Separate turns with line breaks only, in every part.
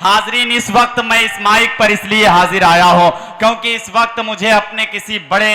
हाजरीन, इस वक्त मैं इस माइक पर इसलिए हाजिर आया हूं क्योंकि इस वक्त मुझे अपने किसी बड़े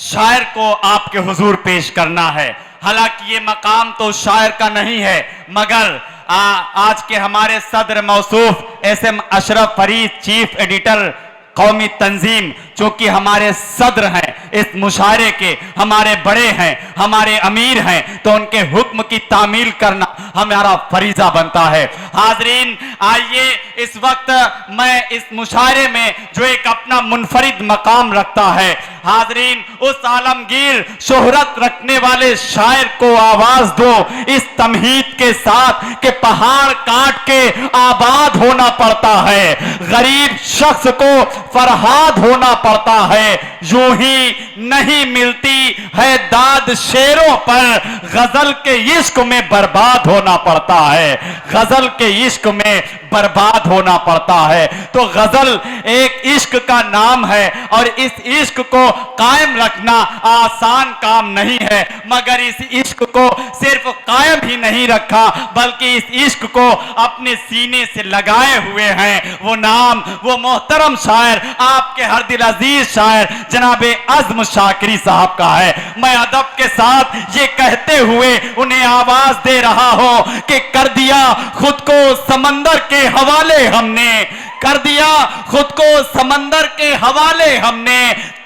शायर को आपके हुजूर पेश करना है। हालांकि ये मकाम तो शायर का नहीं है, मगर आज के हमारे सदर मौसूफ S M Ashraf Farid, chief editor Qaumi Tanzeem, जो कि हमारे सदर हैं, इस मुशायरे के हमारे बड़े हैं, हमारे अमीर हैं, तो उनके हुक्म की तामील करना हमारा फरीजा बनता है। हाजरीन, आइए इस वक्त मैं इस मुशायरे में जो एक अपना मुनफरिद मकाम रखता है, हाजरीन उस आलमगीर शोहरत रखने वाले शायर को आवाज दो इस तमहीद के साथ कि पहाड़ काट के आबाद होना पड़ता है, गरीब शख्स को फरहाद होना पड़ता है, यूं ही नहीं मिलती है दाद शेरों पर, गजल के इश्क में बर्बाद होना पड़ता है, गजल के इश्क में बर्बाद होना पड़ता है। तो गजल एक इश्क का नाम है और इस इश्क को कायम रखना आसान काम नहीं है, मगर इस इश्क को सिर्फ कायम ही नहीं रखा बल्कि इस इश्क को अपने सीने से लगाए हुए हैं वो नाम, वो मोहतरम शायर, आपके हर दिल अजीज शायर जनाबे अज़्म शाकिरी साहब का है। मैं अदब के साथ ये कहते हुए उन्हें आवाज दे रहा हूं कि कर दिया खुद को समंदर के हवाले हमने, कर दिया खुद को समंदर के हवाले हमने,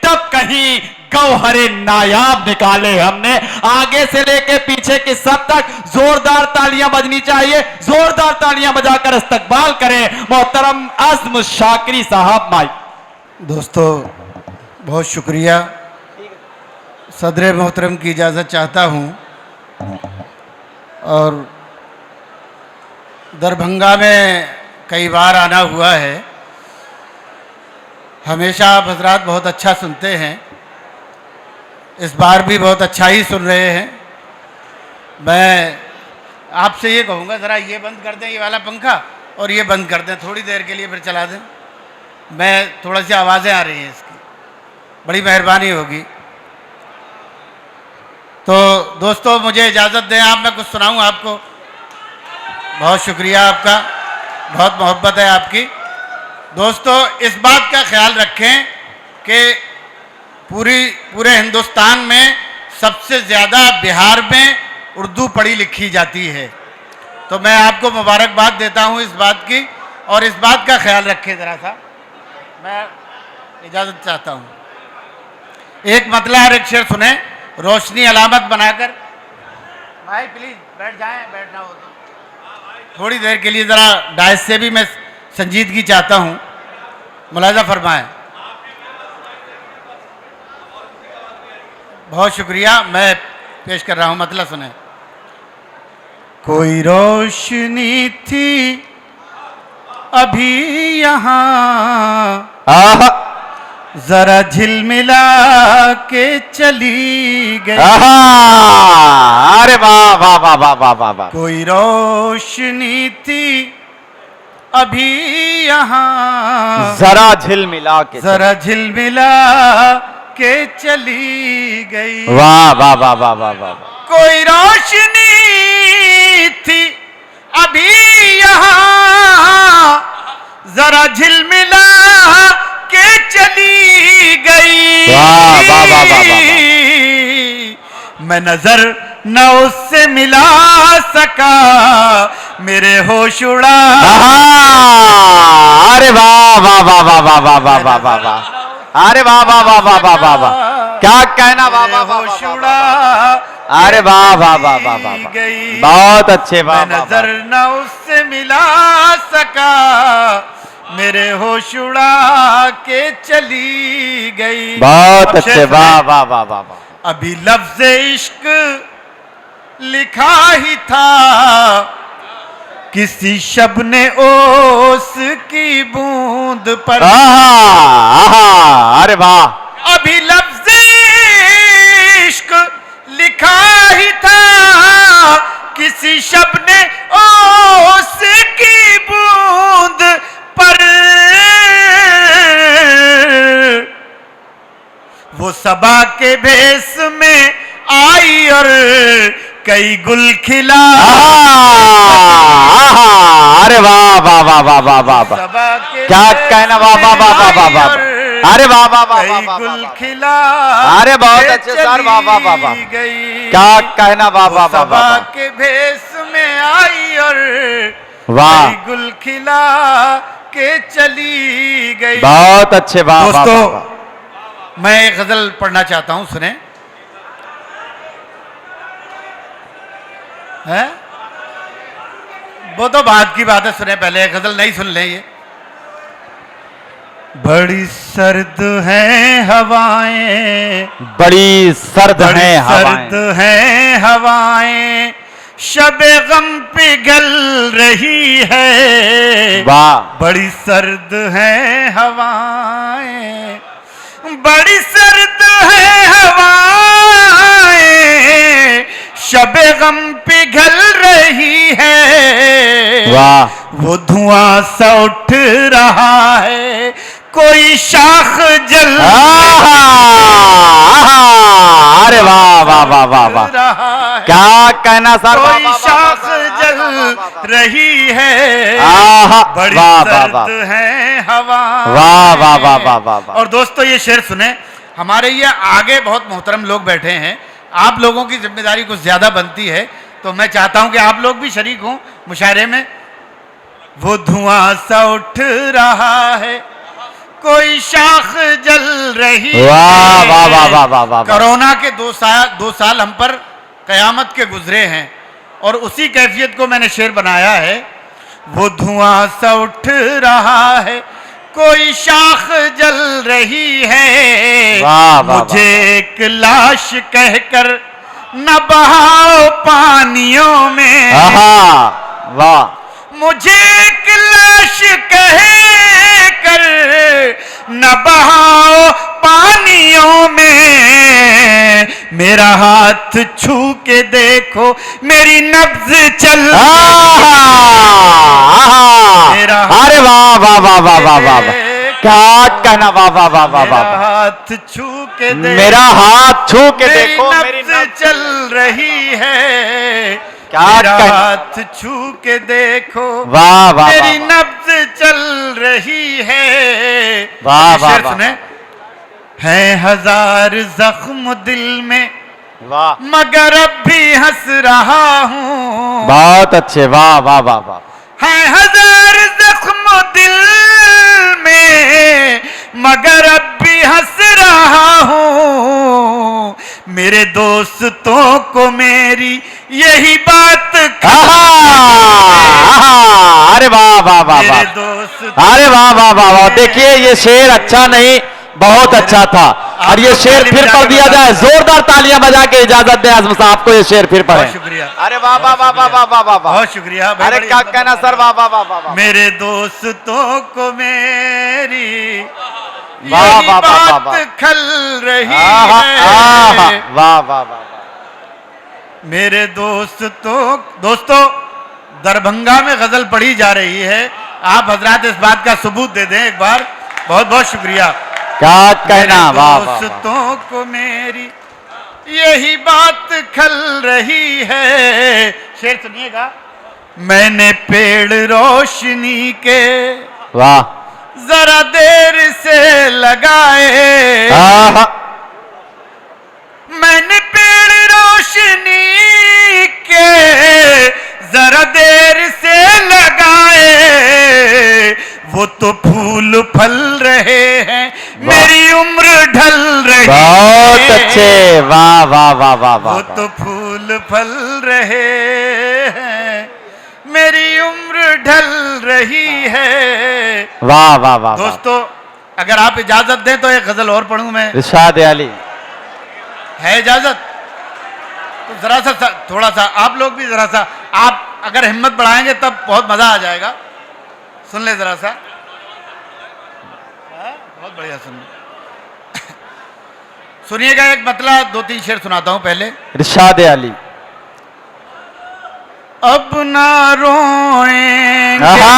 तब कहीं गौहरे नायाब निकाले हमने। आगे से लेके पीछे की सब तक जोरदार तालियां बजनी चाहिए, जोरदार तालियां बजाकर इस्तकबाल करें मोहतरम अज़्म शाकिरी साहब। माई
दोस्तों, बहुत शुक्रिया। सदर मोहतरम की इजाज़त चाहता हूं और दरभंगा में कई बार आना हुआ है, हमेशा आप हजरात बहुत अच्छा सुनते हैं, इस बार भी बहुत अच्छा ही सुन रहे हैं। मैं आपसे ये कहूँगा ज़रा ये बंद कर दें, ये वाला पंखा, और ये बंद कर दें थोड़ी देर के लिए, फिर चला दें। मैं थोड़ा सी आवाज़ें आ रही हैं इसकी, बड़ी मेहरबानी होगी। तो दोस्तों, मुझे इजाज़त दें, आप मैं कुछ सुनाऊँ आपको। बहुत शुक्रिया आपका, बहुत मोहब्बत है आपकी। दोस्तों, इस बात का ख्याल रखें कि पूरे हिंदुस्तान में सबसे ज़्यादा बिहार में उर्दू पढ़ी लिखी जाती है, तो मैं आपको मुबारकबाद देता हूँ इस बात की, और इस बात का ख्याल रखें ज़रा सा। मैं इजाज़त चाहता हूँ। एक मतला और एक शेर सुने, रोशनी अलामत बनाकर। भाई प्लीज़ बैठ जाएं, बैठना हो तो थोड़ी देर के लिए ज़रा डायस से भी मैं संजीदगी चाहता हूँ, मुलाज़ा फरमाएं। बहुत शुक्रिया, मैं पेश कर रहा हूँ, मतलब सुने। कोई रोशनी थी अभी यहाँ, जरा झिलमिला के चली गई।
अरे वाह वाह वाह वाह वाह वाह वाह।
कोई रोशनी थी अभी यहाँ,
जरा झिलमिला
के चली गई।
वाह वाह वाह वाह वाह वाह।
कोई रोशनी थी अभी यहाँ, जरा झिलमिला के चली गई।
वाह वाह वाह वाह वाह।
मैं नजर न उससे मिला सका, मेरे होश उड़ा।
अरे वाह वाह वाह वाह वाह वाह वाह वाह वाह वाह। अरे वाह वाह वाह वाह वाह वाह वाह, क्या कहना, वाह वाह वाह वाह वाह। अरे वाह वाह वाह वाह वाह, बहुत अच्छे। वाह,
नजर न उससे मिला सका, मेरे होश उड़ा के चली गई।
बहुत अच्छे। वाह वाह वाह वाह वाह।
अभी लफ्ज़ इश्क लिखा ही था, किसी शब ने ओस की बूंद पर।
अरे वाह।
अभी लफ्ज़ इश्क लिखा ही था, किसी शब ने ओस की बूंद पर। वो सबा के भेस में आई और कई गुल खिला।
अरे वाह वाह वाह वाह वाह वाह वाह,
सबा के
क्या कहना, वाह वाह वाह वाह वाह वाह, अरे वाह वाह वाह
कई
वाह वाह
गुल
वाह,
खिला।
अरे बहुत
के
अच्छे सर, वाह वाह वाह वाह,
चली गई।
क्या कहना, वाह वाह वाह
सबा
वाह
के भेष में आई और
वाह,
कई गुल खिला के चली गई।
बहुत अच्छे, वाह वाह
दोस्तों,
वाह वाह।
मैं एक गजल पढ़ना चाहता हूं, सुने। है वो तो बात की बात है, सुने पहले, गजल नहीं सुन ले ये। बड़ी सर्द है हवाएं,
बड़ी सर्द
बड़ी
है
सर्द
हवाएं,
है हवाएं, शबे गम पिघल रही है।
वाह,
बड़ी सर्द है हवाएं, बड़ी सर्द है हवाएं, शबे गम पिघल रही है।
वाह,
वो धुआं सा उठ रहा है, कोई शाख जल
अरे वाह वाह वाह वाह वाह,
रहा है,
क्या कहना सर, वाह,
कोई
वाह, वाह,
शाख
वाह, वाह,
जल
वाह, वाह, वाह,
रही है।
आहा,
बड़ी
वाह, वाह,
सर्द
वाह।
है हवा।
वाह, वाह, वाह, वाह, वाह, वाह।
और दोस्तों ये शेर सुने, हमारे ये आगे बहुत मोहतरम लोग बैठे हैं, आप लोगों की जिम्मेदारी कुछ ज्यादा बनती है, तो मैं चाहता हूं कि आप लोग भी शरीक हों मुशायरे में। वो धुआं सा उठ रहा है, कोई शाख जल रही है।
वाह वाह वाह वाह वाह वाह,
कोरोना के 2 साल हम पर कयामत के गुजरे हैं, और उसी कैफियत को मैंने शेर बनाया है। वो धुआं सा उठ रहा है, कोई शाख जल रही है।
वाह, वाह,
मुझे
वाह।
एक लाश कहकर न बहाओ पानियों में।
आहा, वाह,
मुझे एक लाश कहकर न बहाओ पानियों में। मेरा हाथ छू के देखो, मेरी नब्ज चल। मेरा
अरे वाह वाह वाह वाह वाह वाह, क्या कहना, वाह वाह वाह वाह
मेरा
वाह,
हाथ छू के देखो,
मेरा हाथ छू के
मेरी
देखो, मेरी
नब्ज चल रही है।
क्या
मेरा
कह-
हाथ छू के देखो,
वाह वाह
मेरी
वाह,
नब्ज चल रही है।
वाह,
ये
वाह,
शेर
वाह।
सुने। है हजार जख्म दिल में,
वाह,
मगर अब भी हंस रहा हूँ।
बहुत अच्छे, वाह वाह वाह वाह,
है हजार जख्म दिल में, मगर अब भी हंस रहा हूँ। मेरे दोस्तों को मेरी यही बात
अरे वाह वाह वाह
मेरे
वाह,
दोस्त,
अरे वाह वाह वाह वाह। देखिए ये शेर अच्छा नहीं, बहुत अच्छा था, और ये शेर फिर पढ़ दिया जाए, जोरदार तालियां बजा के इजाजत दें आजम साहब को, ये शेर फिर
बहुत
पढ़े।
शुक्रिया,
अरे वाह वाह वाह वाह वाह वाह वाह,
बहुत शुक्रिया भाई,
अरे
बड़ी
क्या
इज्जत
कहना
करता
सर, वाह वाह वाह वाह वाह,
मेरे दोस्तों को मेरी
वाह,
यही
वाह, वाह, वाह,
बात
वाह।
खल रही
आहा, आहा,
है।
वाह वाह वाह,
मेरे दोस्तों दरभंगा में गजल पढ़ी जा रही है, आप हजरात इस बात का सबूत दे दें एक बार। बहुत बहुत शुक्रिया।
क्या कहना,
मेरे
वाह वाह वाह,
दोस्तों को मेरी यही बात खल रही है। शेर सुनिएगा। मैंने पेड़ रोशनी के
वाह,
जरा देर से लगाए।
आहा,
मैंने पेड़ रोशनी के जरा देर से लगाए। वो तो फूल फल रहे हैं, मेरी उम्र ढल रही
बहुत
है।
अच्छे, वाह वाह वाह वाह वाह,
वो तो फूल फल रहे हैं, मेरी उम्र ढल रही है।
वाह वाह वाह,
दोस्तों अगर आप इजाजत दें तो एक गजल और पढ़ूं मैं,
इरशाद अली,
है इजाजत? तो जरा सा थोड़ा सा आप लोग भी जरा सा, आप अगर हिम्मत बढ़ाएंगे तब बहुत मजा आ जाएगा। सुन ले जरा सा। हाँ, बहुत बढ़िया, सुन ले। सुनिएगा, एक मतलब 2-3 शेर सुनाता हूं पहले।
इरशाद अली,
अब ना रोएंगे
आहा,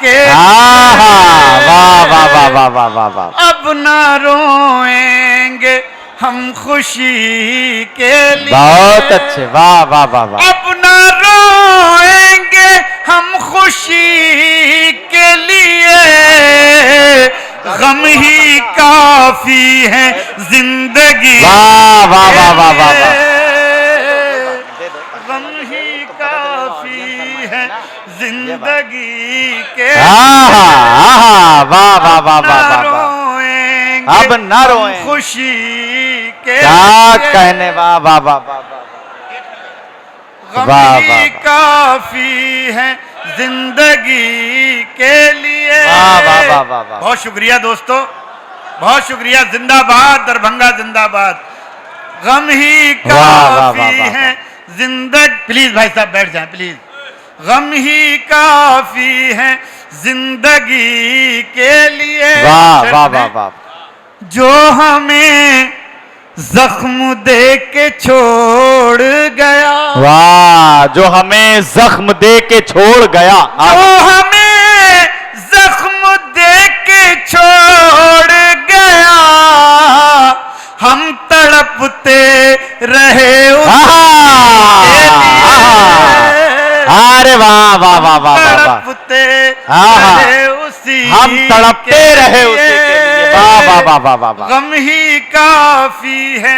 के,
आहा, वाह वाह वाह वाह वाह वाह वाह,
अब ना रोएंगे हम खुशी के लिए।
बहुत अच्छे, वाह वाह वाह वाह।
अब न रोएंगे हम खुशी के लिए, गम ही काफी है जिंदगी।
वाह वाह वाह वाह वाह वाह।
गम ही काफी है जिंदगी के।
वाह वाह वाह वाह वाह।
रोएंगे
अब न रोएं
हम खुशी के
क्या
लिए।
कहने, वाह वाह वाह वाह।
गम
वाह,
ही
वाह,
काफी है जिंदगी के लिए।
वाह वाह वाह वाह वाह।
बहुत शुक्रिया दोस्तों, बहुत शुक्रिया। जिंदाबाद दरभंगा, जिंदाबाद। गम ही
वाह, वाह, वाह,
काफी
वाह,
है जिंदगी। प्लीज भाई साहब बैठ जाएं प्लीज। गम ही काफी है जिंदगी के लिए।
वाह वाह वाह वाह।
जो हमें जख्म दे के छोड़ गया,
वाह, जो हमें जख्म दे के छोड़ गया।
जो हमें जख्म दे के छोड़ गया, हम तड़पते रहे
अरे वाह वाह वाह वाह वाह।
तड़पते रहे उसी,
हम तड़पते रहे उसी के लिए। वाह वाह वाह वाह वाह वाह।
गम ही काफी है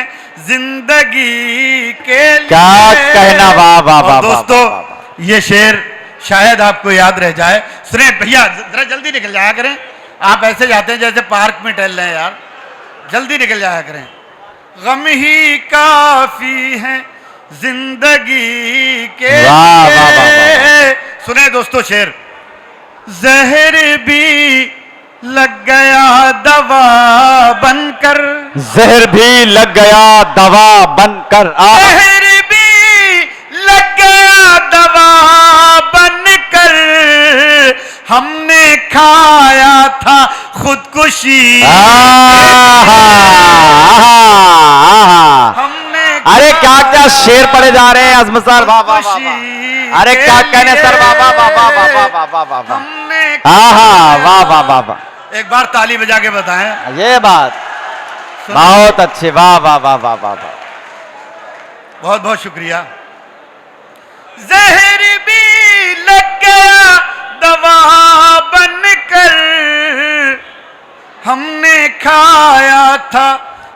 जिंदगी के लिए।
क्या कहना, वाह वाह वाह।
और दोस्तों ये शेर शायद आपको याद रह जाए। सुने भैया, जरा जल्दी निकल जाया करें। आप ऐसे जाते हैं जैसे पार्क में टहल रहे हैं यार, जल्दी निकल जाया करें। गम ही काफी है जिंदगी के
वाह,
लिए।
वाह, वाह, वाह।
सुने दोस्तों शेर। जहर भी लग गया दवा बनकर,
जहर भी लग गया दवा बनकर।
जहर भी लग गया दवा बनकर, हमने खाया था खुदकुशी। हमने
अरे क्या क्या शेर पढ़े जा रहे हैं अजमत सर, वाह वाह वाह वाह। अरे क्या कहने सर, वाह वाह वाह वाह वाह वाह वाह वाह वाह।
हमने
वाह वाह वाह वाह।
एक बार ताली बजा के बताएं।
ये बात बहुत अच्छी, वाह वाह वाह वाह वाह वाह।
बहुत बहुत शुक्रिया। जहर भी लग गया दवा बनकर, हमने खाया था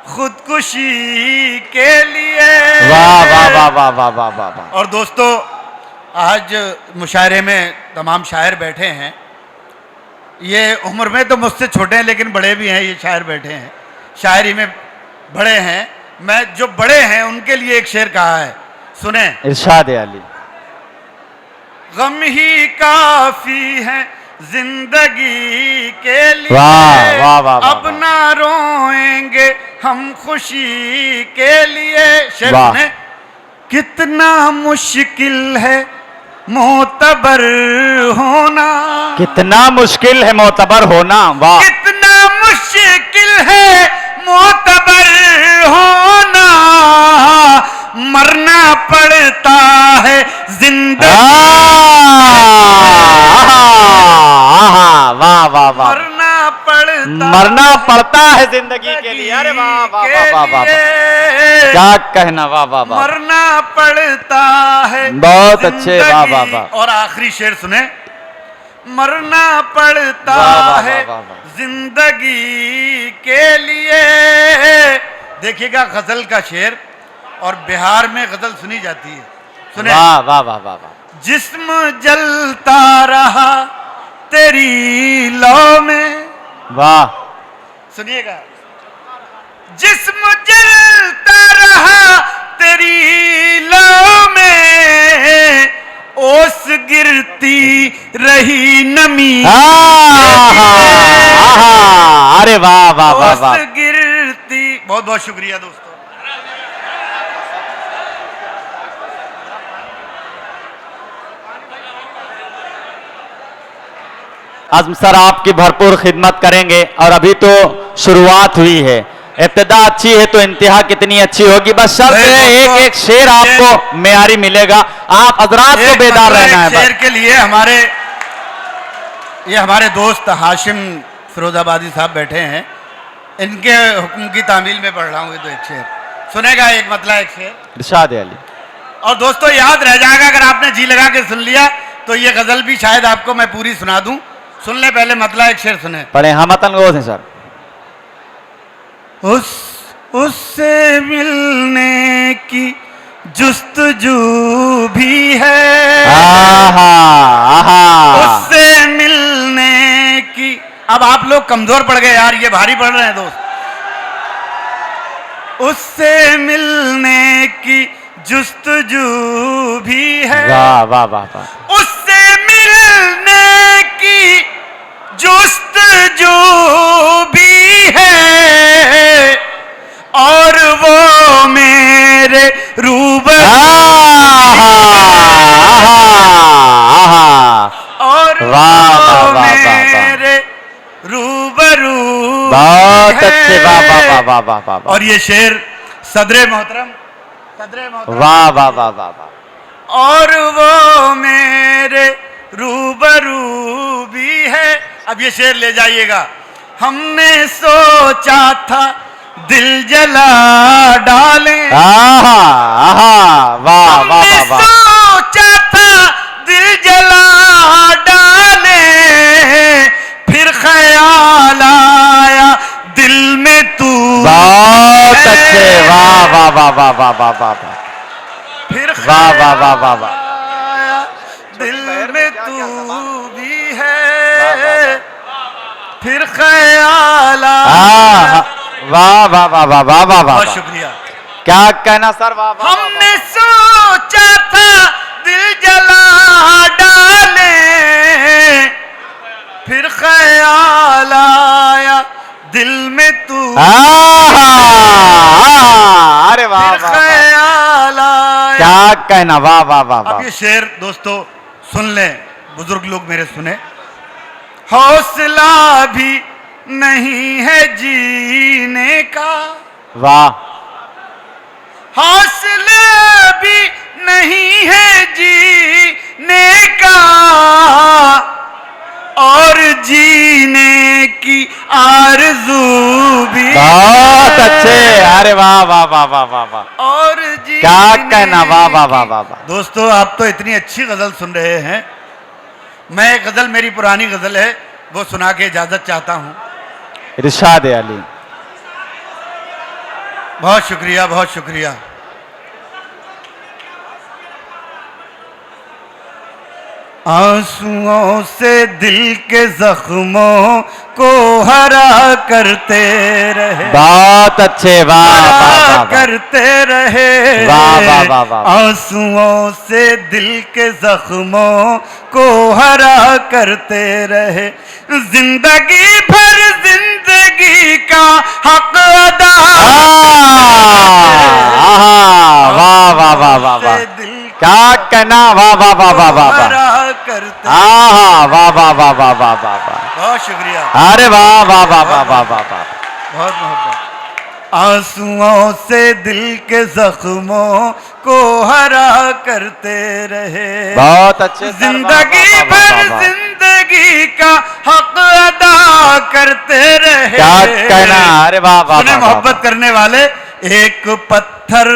खुदकुशी के लिए।
वाह वाह वाह वाह वाह वाह वाह वाह।
और दोस्तों आज मुशायरे में तमाम शायर बैठे हैं। ये उम्र में तो मुझसे छोटे हैं लेकिन बड़े भी हैं। ये शायर बैठे हैं, शायरी में बड़े हैं। मैं जो बड़े हैं उनके लिए एक शेर कहा है, सुने।
इरशाद अली।
गम ही काफी है जिंदगी के लिए।
वाह वाह वाह वाह।
अब ना रोएंगे हम खुशी के लिए। शेर
वाह।
सुने। कितना मुश्किल है मोतबर होना,
कितना मुश्किल है मोतबर होना। वाह।
कितना मुश्किल है मोतबर होना, मरना पड़ता है जिंदगी।
वाह वाह वाह।
मरना
पड़ता है जिंदगी के लिए। अरे वाह वाह वाह वाह वाह। क्या कहना, वाह वाह वाह।
मरना पड़ता है
बहुत अच्छे, वाह वाह
जिंदगी।
वाह।
और आखिरी शेर सुने। मरना पड़ता
वाह, वाह,
है
वाह, वाह, वाह।
जिंदगी के लिए। देखिएगा गजल का शेर, और बिहार में गजल सुनी जाती है। सुने।
वाह वाह वाह वाह वाह।
जिस्म जलता रहा तेरी लौ में।
वाह।
सुनिएगा। जिस्म जलता रहा तेरी लौ में, ओस गिरती रही नमी।
अरे वाह वाह वाह वाह।
ओस गिरती। बहुत बहुत शुक्रिया दोस्तों।
आजम सर आपकी भरपूर खिदमत करेंगे, और अभी तो शुरुआत हुई है। इब्तिदा अच्छी है तो इंतहा कितनी अच्छी होगी। बस शर्त है एक एक शेर आपको मेयारी मिलेगा। आप हजरात को बेदार रहना है।
शेर के लिए ये हमारे दोस्त हाशिम फिरोजाबादी साहब बैठे हैं। इनके हुक्म की तामील में पढ़ रहा हूँ। ये तो एक शेर सुनेगा, एक मतला एक शेर।
इरशाद अली।
और दोस्तों याद रह जाएगा अगर आपने जी लगा के सुन लिया तो ये गजल भी शायद आपको मैं पूरी सुना दूं। सुन ले, पहले मतला एक शेर सुने।
पढ़े हाँ मतन गौर है सर।
उससे मिलने की जुस्तजू भी है,
आहा आहा।
उससे मिलने की। अब आप लोग कमजोर पड़ गए यार, ये भारी पड़ रहे हैं दोस्त। उससे मिलने की जुस्तजू भी है,
वाह वाह वाह वाह।
उससे मिलने की जुस्तजू भी है, और वो मेरे रूबरू, और वो मेरे रूबरू।
बहुत अच्छे, वाह वाह वाह वाह वाह वाह।
और ये शेर सदरे मोहतरम,
वाह वाह वाह वाह वाह।
और वो मेरे रूबरू भी है। अब ये शेर ले जाइएगा। हमने सोचा था दिल जला डाले,
आहा आहा, वाह वाह
हमने
वाह वाह।
सोचा था दिल जला डाले, फिर ख्याल आया दिल में तू।
बहुत अच्छे, वाह वाह वाह वाह वाह वाह वाह वाह।
फिर
वाह वाह वाह वाह वाह।
दिल में तू भी है, फिर ख्याल आया।
वाह वाह वाह वाह वाह वाह।
बहुत शुक्रिया।
क्या कहना सर, वाह वाह।
हमने सोचा था दिल जला डाले, फिर ख्याल आया दिल में तू।
अरे वाह वाह,
ख्याल आया।
क्या कहना, वाह वाह वाह
अब
वाह।
ये शेर दोस्तों सुन लें, बुजुर्ग लोग मेरे सुने। हौसला भी नहीं है जीने का,
वाह।
हौसला भी नहीं है जीने का, और जीने की आरज़ू भी।
बहुत अच्छे, अरे वाह वाह वाह वाह वाह वाह।
और
क्या कहना, वाह वाह वाह वाह वाह।
दोस्तों आप तो इतनी अच्छी गजल सुन रहे हैं, मैं एक गजल, मेरी पुरानी गजल है, वो सुना के इजाजत चाहता हूं।
इरशाद अली।
बहुत शुक्रिया, बहुत शुक्रिया। आंसुओं से दिल के जख्मों को हरा करते रहे,
बहुत अच्छे, वाह वाह वाह वाह।
करते रहे,
वाह वाह वाह वाह।
आंसुओं से दिल के जख्मों को हरा करते रहे, जिंदगी भर जिंदगी का हक अदा।
वाह वाह वाह वाह वाह। क्या कहना, वाह वाह वाह वाह वाह वाह।
करते।
वाह वाह वाह वाह वाह वाह वाह।
बहुत शुक्रिया।
अरे वाह वाह वाह वाह वाह वाह वाह।
बहुत मोहब्बत। आंसुओं से दिल के जख्मों को हरा करते रहे,
बहुत अच्छे।
जिंदगी भर जिंदगी का हक अदा करते रहे।
क्या कहना, अरे वाह वाह।
उन्हें मोहब्बत करने वाले एक पत्थर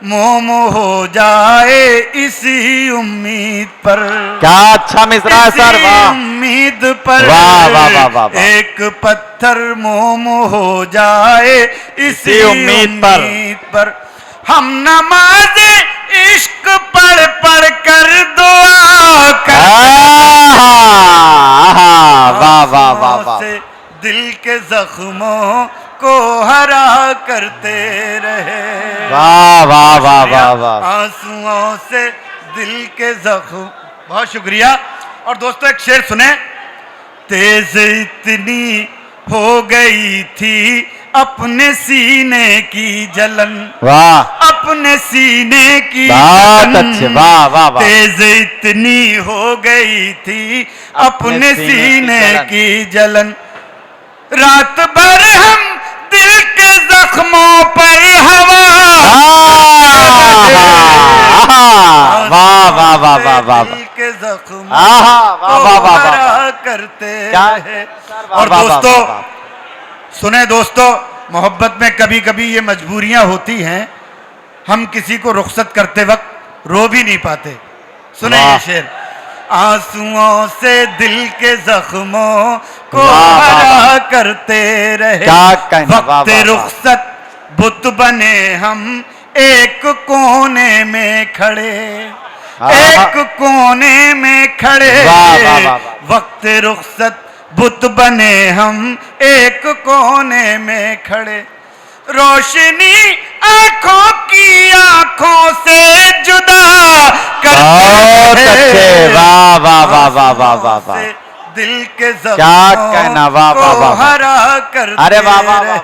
मोम हो जाए इसी उम्मीद पर।
क्या अच्छा मिसरा है सर, वाह।
उम्मीद पर,
वाह वाह वाह वाह।
एक पत्थर मोम हो जाए इसी उम्मीद पर, हम नमाज़े इश्क पढ़ पढ़ कर दुआ कर।
वाह वाह वाह वाह।
दिल के जख्मों को हरा करते रहे।
वाह वाह वाह वाह वाह।
आंसुओं से दिल के जख्म। बहुत शुक्रिया। और दोस्तों एक शेर सुने। तेज इतनी हो गई थी अपने सीने की जलन,
वाह।
अपने सीने की
बहुत अच्छे, वाह वाह वाह।
तेज इतनी हो गई थी अपने सीने की जलन, रात भर हम दिल के जख्मों पर हवा।
वाह वाह वाह वाह वाह।
दिल के जख्मों
वाह वाह वाह वाह
करते
क्या?
रहे।
वाह,
और
वाह, वाह,
दोस्तों
वाह,
सुने दोस्तों, मोहब्बत में कभी कभी ये मजबूरियां होती हैं, हम किसी को रुखसत करते वक्त रो भी नहीं पाते। सुने ये शेर, आंसुओं से दिल के जख्मों को हरा करते रहे, वक्त रुखसत बुत बने हम एक कोने में खड़े, एक कोने में खड़े, वक्त रुखसत बुत बने हम एक कोने में खड़े, रोशनी आंखों की आंखों से जुदा करते हैं,
वाह वाह वाह वाह वाह वाह वाह,
दिल के
क्या कहना, वाह वाह वाह,
हरा करते,
अरे वाह वाह वाह,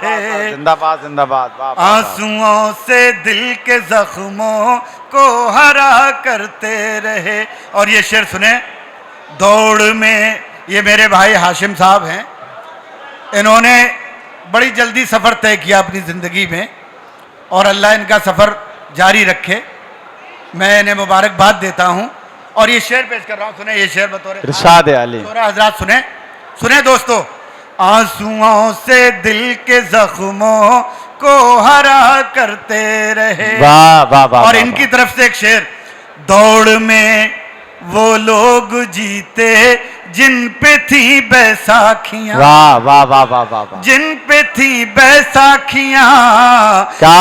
जिंदाबाद जिंदाबाद,
आंसुओं से दिल के जख्मों को हरा करते रहे। और ये शेर सुने, दौड़ में, ये मेरे भाई हाशिम साहब हैं, इन्होंने बड़ी जल्दी सफ़र तय किया अपनी ज़िंदगी में, और अल्लाह इनका सफ़र जारी रखे, मैं इन्हें मुबारकबाद देता हूँ। और ये शेर पेश कर रहा हूँ, सुने ये शेर बतौर
इरशाद अली,
हजरात सुने, सुने दोस्तों, आंसुओं से दिल के जख्मों को हरा करते रहे,
वाह वाह वाह,
और इनकी तरफ से एक शेर, दौड़ में वो लोग जीते जिन पे थी बैसाखियां,
वाह वाह वाह वाह वाह,
जिन पे थी बैसाखियां,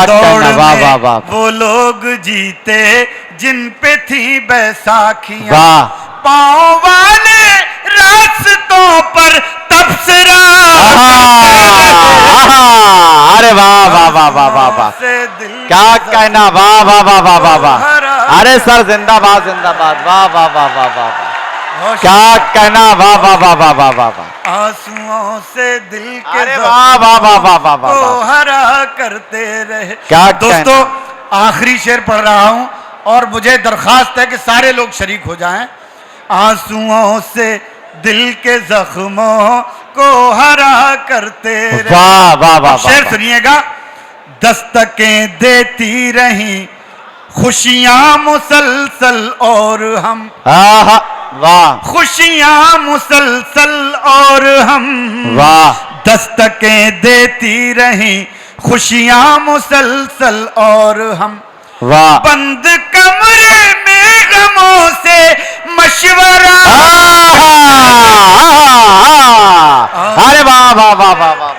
दौड़ में वाह वाह वाह,
वो लोग जीते जिन पे थी बैसाखियां,
वाह,
पाँव वाले रास्तों पर तबसरा,
अरे वाह वाह वाह वाह वाह वाह, क्या कहना, वाह वाह वाह वाह वाह वाह, अरे सर जिंदाबाद जिंदाबाद, वाह वाह वाह वाह वाह, क्या कहना, वाह वाह वाह वाह वाह वाह वाह,
आंसुओं से दिल के,
अरे वाह वाह वाह वाह वाह वाह,
हरा करते रहे।
क्या
दोस्तों, आखिरी शेर पढ़ रहा हूं और मुझे दरखास्त है कि सारे लोग शरीक हो जाएं। आंसुओं से दिल के जख्मों को हरा करते रहे,
वाह वाह वाह,
शेर सुनिएगा, दस्तकें देती रही खुशियां मुसलसल और हम,
वाह,
खुशियां मुसलसल और हम,
वाह,
दस्तकें देती रही खुशियां मुसलसल और हम,
वाह,
बंद कमरे में गमों से मशवरा,
अरे वाह वाह वाह वाह वाह,